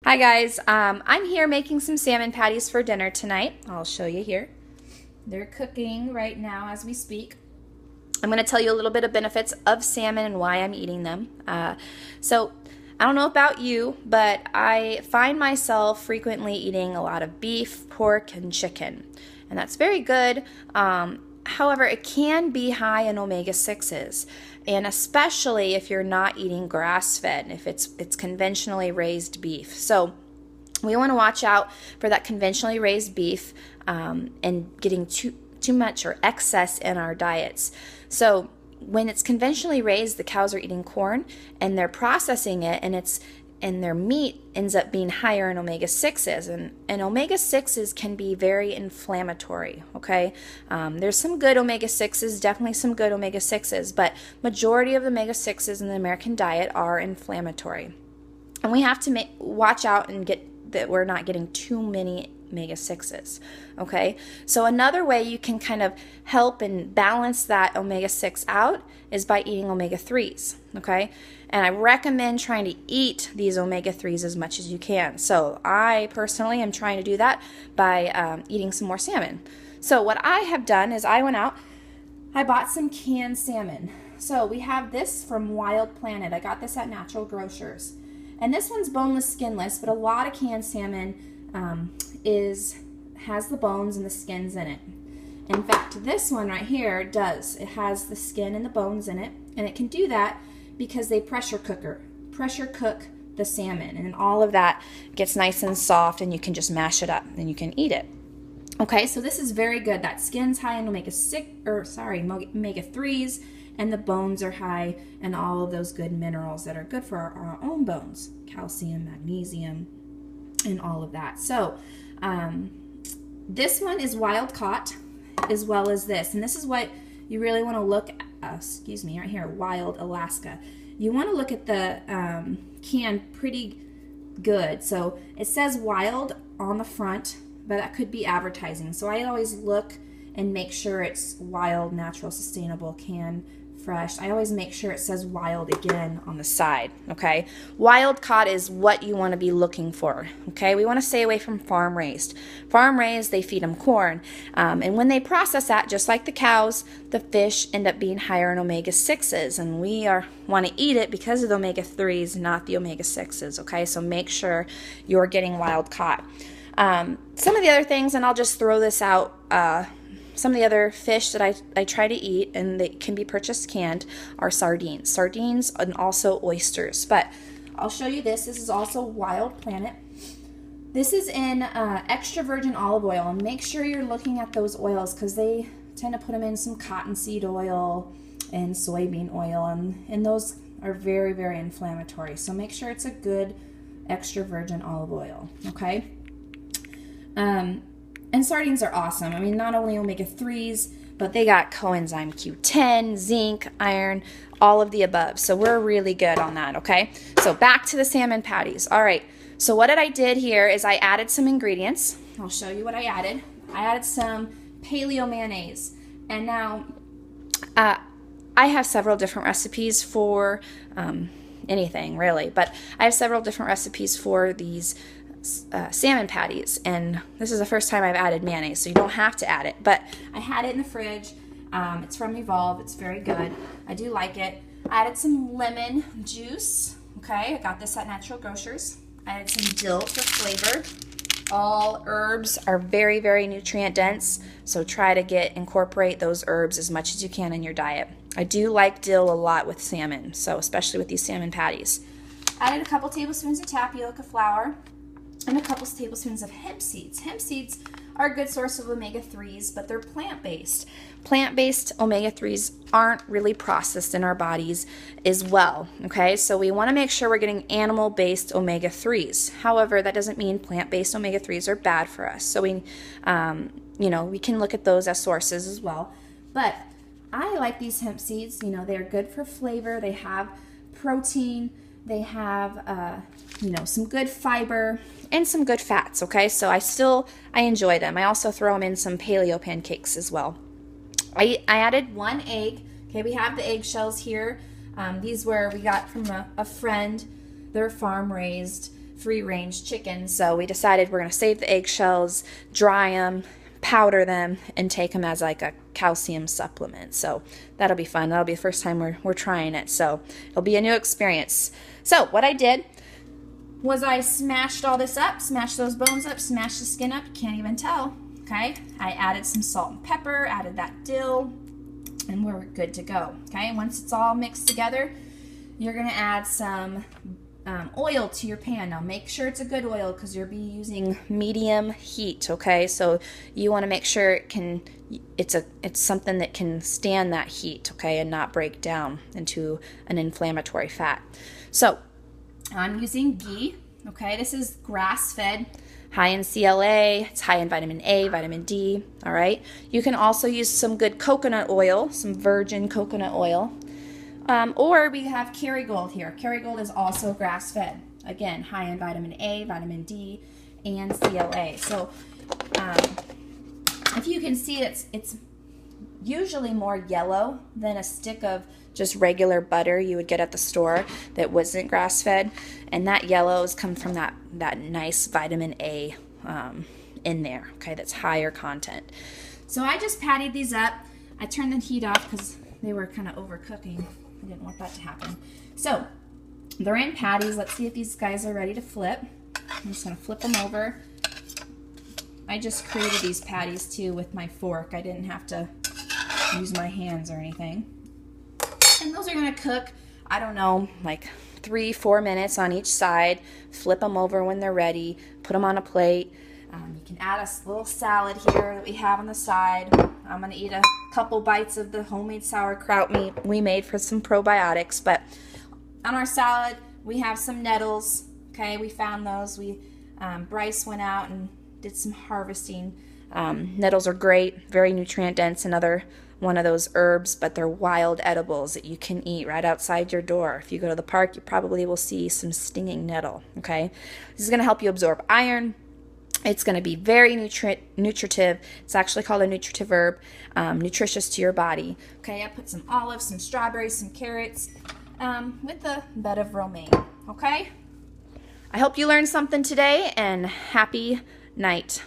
Hi guys, I'm here making some salmon patties for dinner tonight. I'll show you here. They're cooking right now as we speak. I'm going to tell you a little bit of benefits of salmon and why I'm eating them. So I don't know about you, but I find myself frequently eating a lot of beef, pork, and chicken. And that's very good. However, it can be high in omega-6s, and especially if you're not eating grass-fed, if it's conventionally raised beef. So we want to watch out for that conventionally raised beef and getting too much or excess in our diets. So when it's conventionally raised, the cows are eating corn and they're processing it, and their meat ends up being higher in omega-6s, and omega-6s can be very inflammatory, okay? There's some good omega-6s, definitely some good omega-6s, but majority of the omega-6s in the American diet are inflammatory. And we have to watch out and get that we're not getting too many omega-6s, okay? So another way you can kind of help and balance that omega-6 out is by eating omega-3s, okay? And I recommend trying to eat these omega-3s as much as you can. So I personally am trying to do that by eating some more salmon. So what I have done is I went out, I bought some canned salmon. So we have this from Wild Planet. I got this at Natural Grocers. And this one's boneless, skinless, but a lot of canned salmon has the bones and the skins in it. In fact, this one right here does. It has the skin and the bones in it, and it can do that because they pressure cook the salmon, and all of that gets nice and soft, and you can just mash it up and you can eat it. Okay, so this is very good. That skin's high in omega-3s, and the bones are high in all of those good minerals that are good for our own bones, calcium, magnesium, and all of that. So this one is wild caught as well as this, and this is what you really want to look at. Right here, Wild Alaska. You want to look at the can pretty good. So it says wild on the front, but that could be advertising. So I always look and make sure it's wild, natural, sustainable, can, fresh. I always make sure it says wild again on the side, okay? Wild caught is what you want to be looking for, okay? We want to stay away from farm raised. Farm raised, they feed them corn. And when they process that, just like the cows, the fish end up being higher in omega-6s. And we want to eat it because of the omega-3s, not the omega-6s, okay? So make sure you're getting wild caught. Some of the other things, and I'll just throw this out, some of the other fish that I try to eat, and they can be purchased canned, are sardines. Sardines and also oysters. But I'll show you this. This is also Wild Planet. This is in extra virgin olive oil. And make sure you're looking at those oils because they tend to put them in some cottonseed oil and soybean oil. And those are very, very inflammatory. So make sure it's a good extra virgin olive oil. Okay? And sardines are awesome. I mean, not only omega-3s, but they got coenzyme Q10, zinc, iron, all of the above. So we're really good on that, okay? So back to the salmon patties. All right, so what I did here is I added some ingredients. I'll show you what I added. I added some paleo mayonnaise. And now I have several different recipes for anything, really. But I have several different recipes for these salmon patties, and this is the first time I've added mayonnaise, so you don't have to add it, but I had it in the fridge. It's from Evolve. It's very good. I do like it. I added some lemon juice. Okay, I got this at Natural Grocers. I added some dill for flavor. All herbs are very, very nutrient dense, so try to incorporate those herbs as much as you can in your diet. I do like dill a lot with salmon, so especially with these salmon patties. I added a couple tablespoons of tapioca flour and a couple tablespoons of hemp seeds. Hemp seeds are a good source of omega-3s, but they're plant-based. Plant-based omega-3s aren't really processed in our bodies as well, okay? So we want to make sure we're getting animal-based omega-3s. However, that doesn't mean plant-based omega-3s are bad for us. So we can look at those as sources as well. But I like these hemp seeds. You know, they're good for flavor. They have protein. They have, some good fiber and some good fats, okay? So I enjoy them. I also throw them in some paleo pancakes as well. I added 1 egg. Okay, we have the eggshells here. These we got from a friend. They're farm raised. free-range chickens, so we decided we're going to save the eggshells, dry them, powder them, and take them as like a calcium supplement. So that'll be fun. That'll be the first time we're trying it, so it'll be a new experience. So what I did was I smashed all this up, smashed those bones up, smashed the skin up. You can't even tell, okay? I added some salt and pepper, added that dill, and we're good to go, okay? Once it's all mixed together, you're gonna add some oil to your pan. Now make sure it's a good oil because you'll be using medium heat, okay? So you wanna make sure it's something that can stand that heat, okay, and not break down into an inflammatory fat. So I'm using ghee, okay? This is grass-fed, high in CLA, it's high in vitamin A, vitamin D, all right? You can also use some good coconut oil, some virgin coconut oil, or we have Kerrygold here. Kerrygold is also grass-fed. Again, high in vitamin A, vitamin D, and CLA. So if you can see, it's usually more yellow than a stick of just regular butter you would get at the store that wasn't grass-fed, and that yellows come from that nice vitamin A in there, okay, that's higher content. So I just patted these up. I turned the heat off because they were kind of overcooking. I didn't want that to happen. So they're in patties. Let's see if these guys are ready to flip. I'm just going to flip them over. I just created these patties too with my fork. I didn't have to use my hands or anything. And those are going to cook, I don't know, like 3-4 minutes on each side. Flip them over when they're ready. Put them on a plate. You can add a little salad here that we have on the side. I'm going to eat a couple bites of the homemade sauerkraut meat we made for some probiotics. But on our salad, we have some nettles. Okay, we found those. Bryce went out and did some harvesting. Nettles are great, very nutrient dense, another one of those herbs, but they're wild edibles that you can eat right outside your door. If you go to the park, you probably will see some stinging nettle, okay? This is going to help you absorb iron. It's going to be very nutritive. It's actually called a nutritive herb, nutritious to your body. Okay, I put some olives, some strawberries, some carrots with a bed of romaine, okay? I hope you learned something today, and happy night.